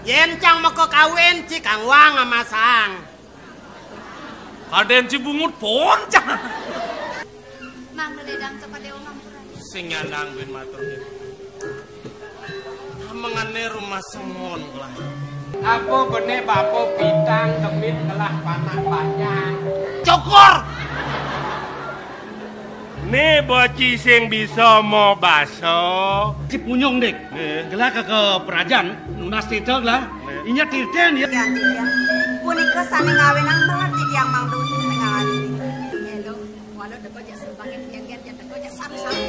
Yen cang meko kawin ci Kang Wang sama Sang. Kaden Cibungut poncang. Mang meledang cepat dewa mampuran. Sing nyandang bin matur nggih. Mengane rumah semon lah. Aku benih bapo bintang kemit telah panak banyak. Cokor. Nih boci sing bisa mau baso. Si punyong dek, gelah ke perajaan, lunas titel lah. Inya titen ya. Ya, ya. Punika sami ngawinang mengerti yang mang duni ngawin. Hello, walau deko jas sebagai gen-gen ya deko jas sami-sami.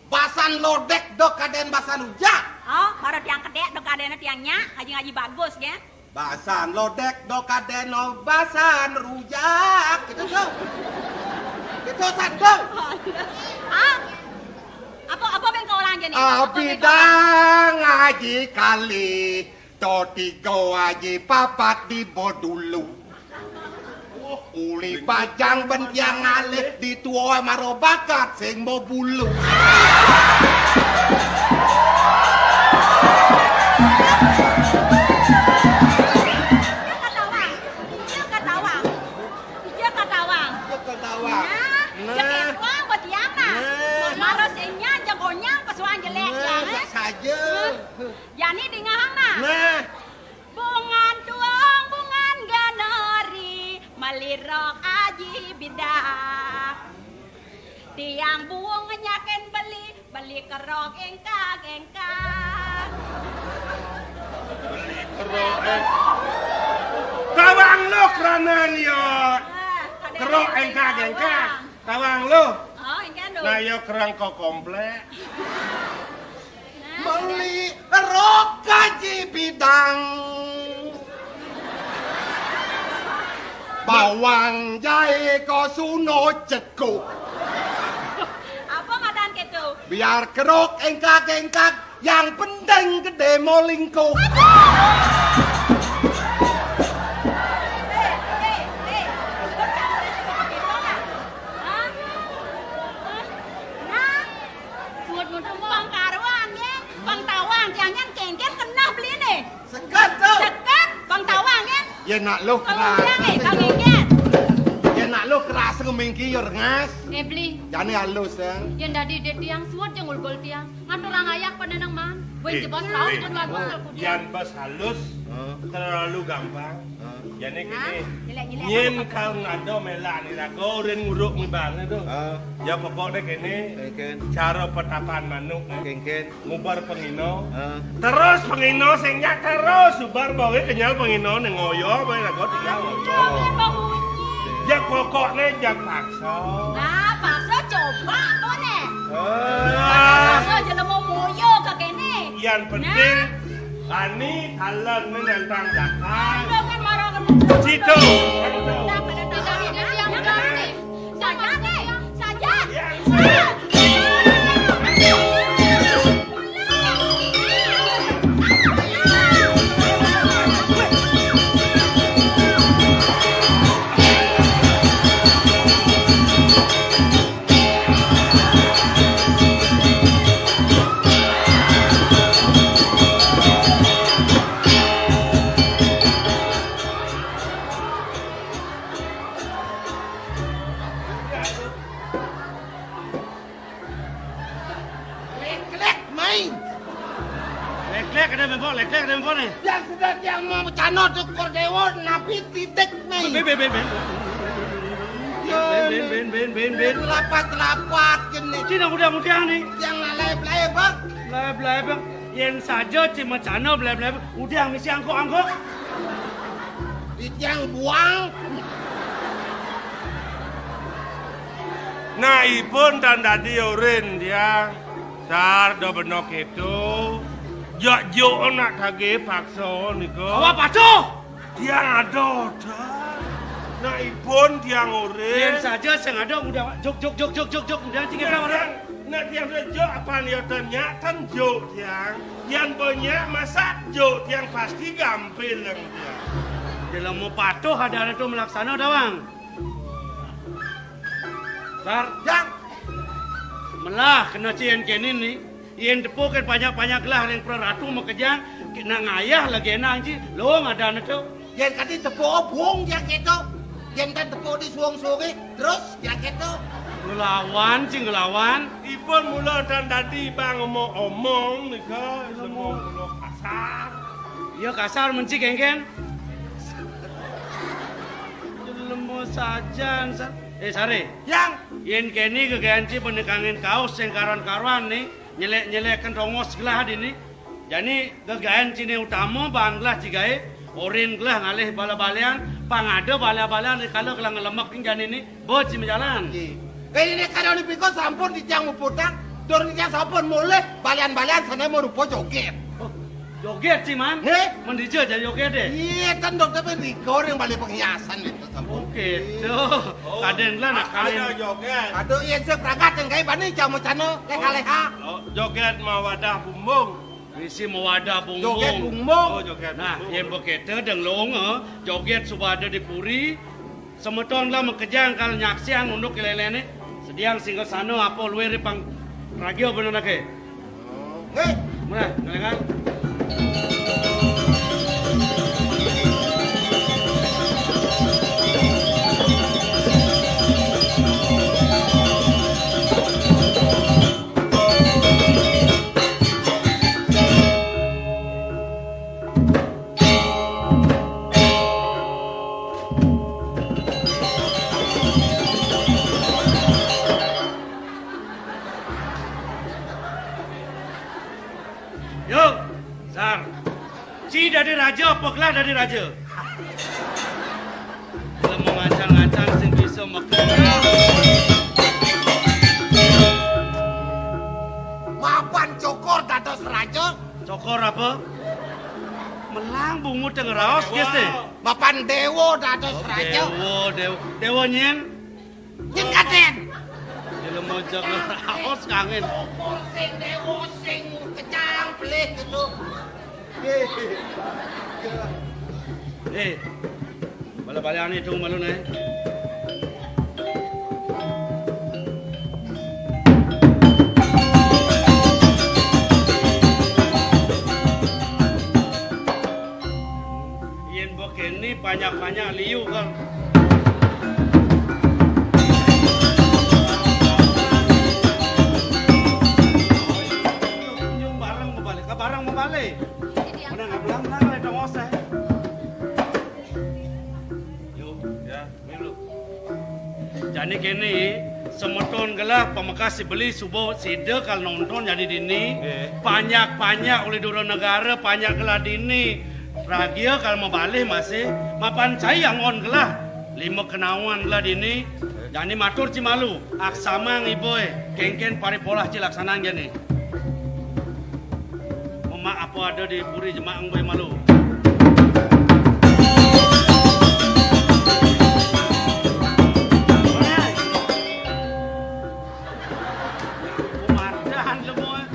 Basan lodek dok kaden basan rujak. Oh, baru tiang kedek dok adena tiangnya, ngaji-ngaji bagus ya. Basan lodek dok kaden basan rujak. Gitu dong. Gitu sandong. Ah, apa bengkau orang nih? Abidang ngaji kali, totigo aji papat di bodulu. Uli bajang bentiang alih di tuwa maro bakat sing mau bulu. Dia katawang. Jaket uang buat tiang nah. Maro singnya jagonya pesuan jelek ya. Saja. Yani di ngahang nah. Nah. Bungan tuang bungan ganori malirok aji bidak. Tiang buang nyaken beli kerok engkak. Beli kerok Kawang lu keranan yo. Kerok engkak. Kawang lu. Oh, engkak lu. Nah yo kerang kok komplek. Beli rok gaji bidang. Bawang jahe ko suno cekuk. Apa ngadan gitu? Biar kerok engkak, yang penting gede molingkuk. Nah, buat bang karuan ya, bang tawang, jangan kengken kena beli nih. Sekat tuh. Sekat, bang tawang ya. Ya nak lu Kalau keras. udah nih, bang kengken. Ya nak lu keras ngemingki yo rengas. Beli, Jane halus ya. yang dari det tiang suat yang ulgol tiang. Ngatur orang ayak pada nang man. Boy jebos tahu kan lagu aku dia. Yan bas halus terlalu gampang. Jadi gini. Jelek-jelek. Nyen kau ngado melak ni rago ren nguruk mi bang itu. Ya pokoknya gini. Cara petapan manuk Kengken. ngubar pengino. Terus pengino singnya terus subar bawa kenyal pengino nengoyo bae rago tinggal ngoyo. Ya pokoknya jak paksa. Nah, paksa coba tuh nih. Ah. Paksa jangan mau moyo ke kene. Yang penting ani talan menentang zakat. Udah kan marah kan. Situ. Udah pada tahu dia yang berani. Saja nih, saja. Lek ada mempo nih. Yang sudah yang mau cano cukur dewo napi titik nih. Ben. Lapat gini. Cina mudah-mudahan nih. Yang ngalai-belai bang. Belai bang. Yang saja cuma cano belai. Udah misi angkok. Yang buang. Nah ipun dan tadi urin dia. Sar do benok itu. Ya yo nak kage paksa nika. Awak patuh. Tiang ada dah. Nak ibon tiang Yen urip. saja sing ada udah jok udah tinggal orang. Nak tiang rejo apa dia tanya tan jo tiang. Yang banyak masak jo tiang pasti gampil yang tiang. Dalam mau patuh ada itu melaksana dah bang. Sar, Yang melah kena cien kenin ni. Yen depo kan banyak lah yang peratu mau kejang. Nak ngayah lagi enak je. Lo ada itu. yang kati tepuk buang dia gitu. Yang kan tepuk di suang-suang terus dia gitu. Ngelawan sih ngelawan. Ibon mula dan tadi bang omong nika semua mula kasar. Ya kasar menci kengken. Lemo saja. Sare. Yang Yen keni keganci penekangin kaos yang karuan-karuan nih. Nyelek-nyelekkan rongos gelah ini. Jadi kegayan cini utama banglah cigai. Orin gelah ngalih bala-balian. Pangada bala-balian kalau kelang lemak tinggal ini. Bocah berjalan. ini kalau ni pikir sampun di tiang muputang. Dorong tiang sampun mulai balian-balian sana mau rupa joget. Oh, joget sih man. Mendija jadi joget deh. Iya kan dokter Riko yang balik penghiasan itu sampun. Oke, tuh. Kaden lah nak Ada kalian. joget. Aduh iya saya peragat yang kayak bani jamu cano leha-leha. Joget mau wadah bumbung. Risi mewada bungung. Joget bumbung. Oh joget. Nah, yang berkata dan long joget sudah ada di puri. Semeton lah mekejang kalau nyaksian untuk kelelene. Sediang singgah sana apa luar pang radio benar nak ke? Hei, Mana? Ngalengan? Yuk, Sar. Ci dari raja, apa kelah dari raja? Kalau mau ngancang-ngancang sing bisa makan. mapan cokor dados raja. Cokor apa? Melang bungu teng raos guys deh. Mapan dewo dados raja. Dewa nyen. Yang kaden. Kalau mau jaga raos kangen. Cokor sing dewo sing kecang pelih gitu. Bala-bala ni tu malu nih. Yen boken ni banyak-banyak liu kan. Barang membalik. Mana nggak bilang ada dong oseh. Yuk, ya, minum. Jadi kini semeton gelah pemekas beli subuh sida kalau nonton jadi dini. Banyak oleh dua negara banyak gelah dini. Ragia kalau mau balik masih mapan sayang on gelah 5 kenawan gelah dini. Jadi matur cimalu aksama ngiboy kengken paripolah cilaksanaan gini. Mak apa ada di puri jemaah ngoi malu. Umardan semua.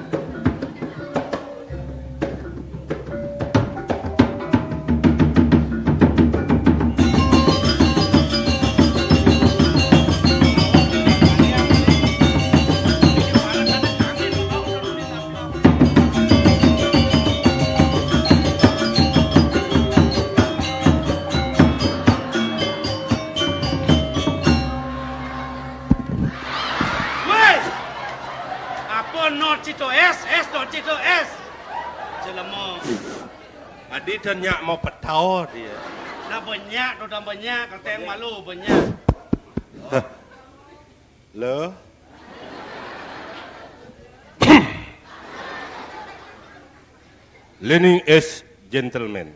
Cito es. Jelema. Adi tanya mau petau dia. Dah banyak, kata yang malu banyak. Lo. Learning is gentleman.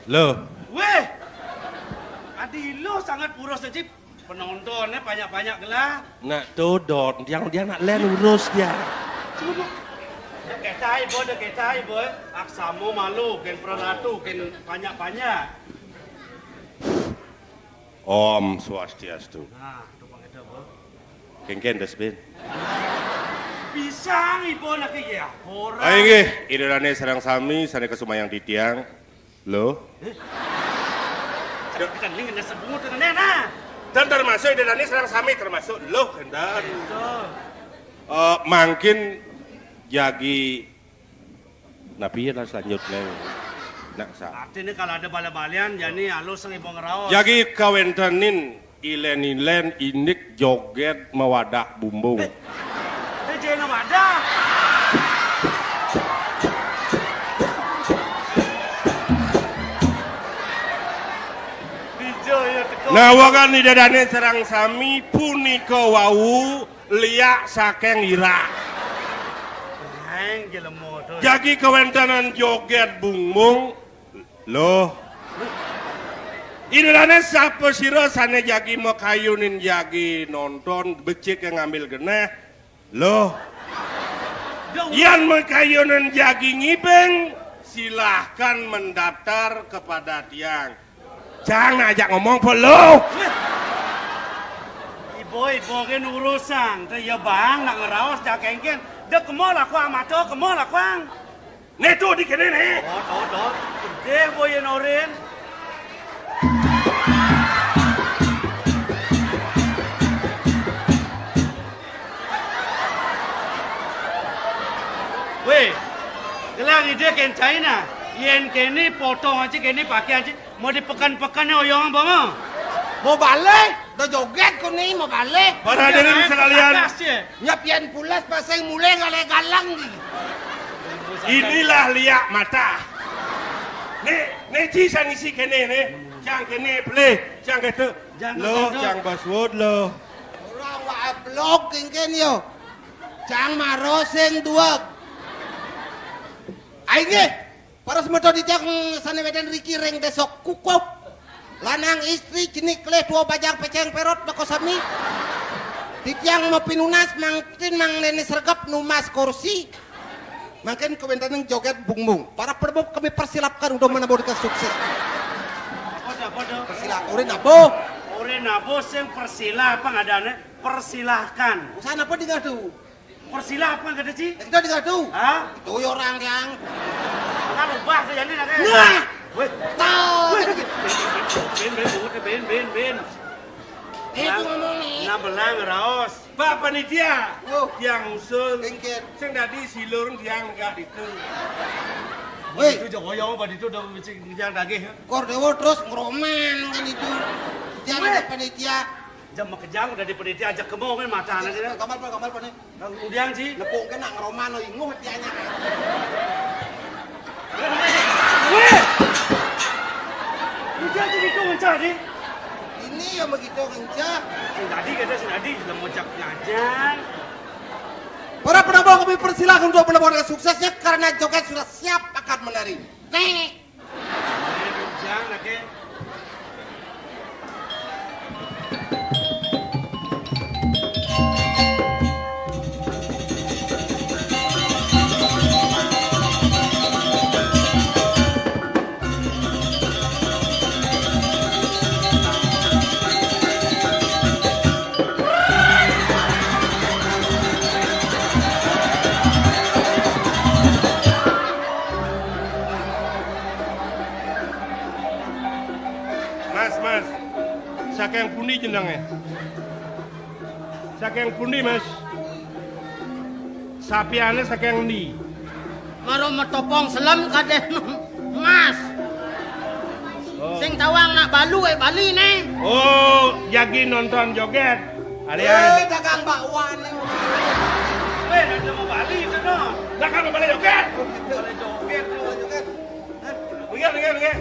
Lo. Weh, Adi lo sangat puros najib. penontonnya banyak-banyak gelah. Nak dodot, dia nak len urus dia. Ketai boy, aksamu malu, ken perlatu, ken banyak-banyak. Om Swastiastu. Nah, tu pangita boy. Ken desbin. Pisang ibu nak ya, orang. Ayo nggih, idelane sareng sami sane kesumayang di tiang. Loh? Kan ini kena sebut dengan nena. Dan termasuk idelane sareng sami termasuk loh kendan. Mungkin jagi nabi lah selanjutnya. Nak sa. Artinya kalau ada bala-balian, jadi halus sang ibu ngeraos. Jagi kawentanin ilen inik joget mawadak bumbung. Jangan wadah. Nah, wakan di dadane serang sami punika wau liak saking ira. Jagi kawentanan joget bumbung. Loh. Idulane sapa sira sane jagi mau kayunin jagi nonton becik yang ngambil geneh. Loh. Yan mau kayunin jagi ngibeng silahkan mendaftar kepada tiang. Jangan ajak ngomong po lo. Ibu kan urusan, tu ya bang nak ngeraos dah kengken. Dah kemol aku amato, kemol aku ang. Neto di kene ne. Oh. Deh boy norin. Weh, gelang ide ken China. Yen kene potong aja kene pakai aja. Mau dipekan-pekannya oyong bang. Mau balik, dah joget kau ni mau balik. Para hadirin sekalian, Nyapian pulas pasang mulai galang ni. inilah liak mata. Ne cisan isi kene ne. Cang kene play, cang kete. Lo, cang basword lo. Orang wak blog kengken yo. Cang maroseng duak. Aige. Para semedo dijak sana medan Riki reng desok kukup. Lanang istri jenik leh dua bajang peceng perot bakosami. Ditiang mau pinunas mangkin mang nene sergap numas kursi. Mungkin kewentangan joget bungbung. Para perbuk kami persilapkan untuk menabur sukses. Persilahkan. Ore nabo sing persilah apa ngadane? Persilahkan. Usaha apa digadu? Persilah apa kata sih? Kita digadu. Hah? Itu orang yang. Kan ubah tu jadi nak. Nah. Weh, Tahu. Ben. Itu ngomong ni. Nak belang raos. Pak panitia, Oh. tiang usul. Kengken. Sing dadi silur tiang enggak itu. Weh. Itu jangan oyong pada itu dah mesti yang daging. Kordewo terus ngeroman kan itu. Jangan panitia. Jam kejang udah di penitia ajak kemo kan mata anak dia. Kamar pa ni. Udiang sih. Lepung kan nak ngeroman lo inguh tianya. Weh. Udiang jadi tu mencari. Ini yang begitu kencang. Sinadi sudah mojak ngajar. Para penabung kami persilakan untuk mendapatkan suksesnya karena joget sudah siap akan menari. Nih. Udiang lagi. Mas. Saking pundi jenenge? Saking pundi, Mas? Sapiane saking ndi? Karo metopong selam kadeh Mas. Sing tawang nak balu Bali ne. Oh, jagi nonton joget. Alian. Dagang bakwan. Weh, ada mau Bali itu noh. Lah kan balik joget. Boleh joget tu. Dengar.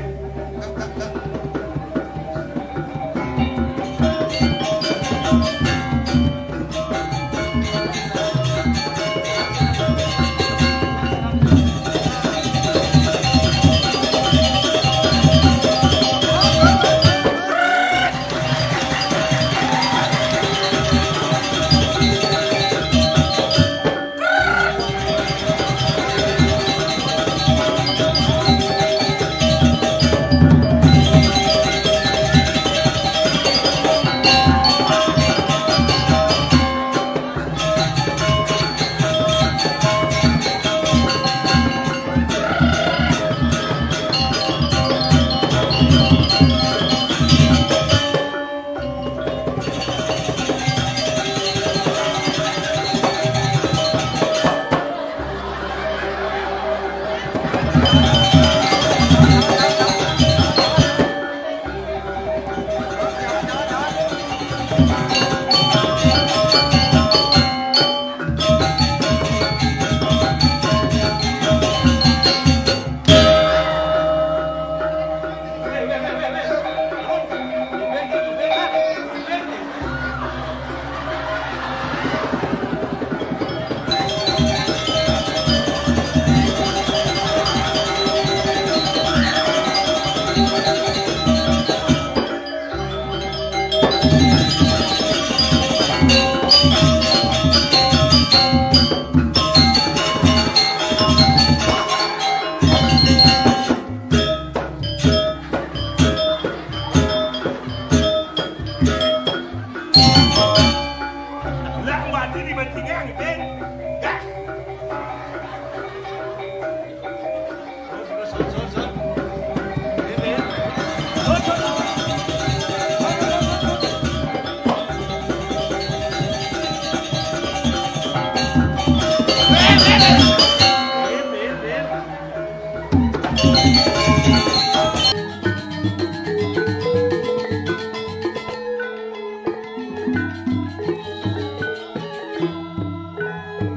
Lah, mbak ini di bantingan, Beng.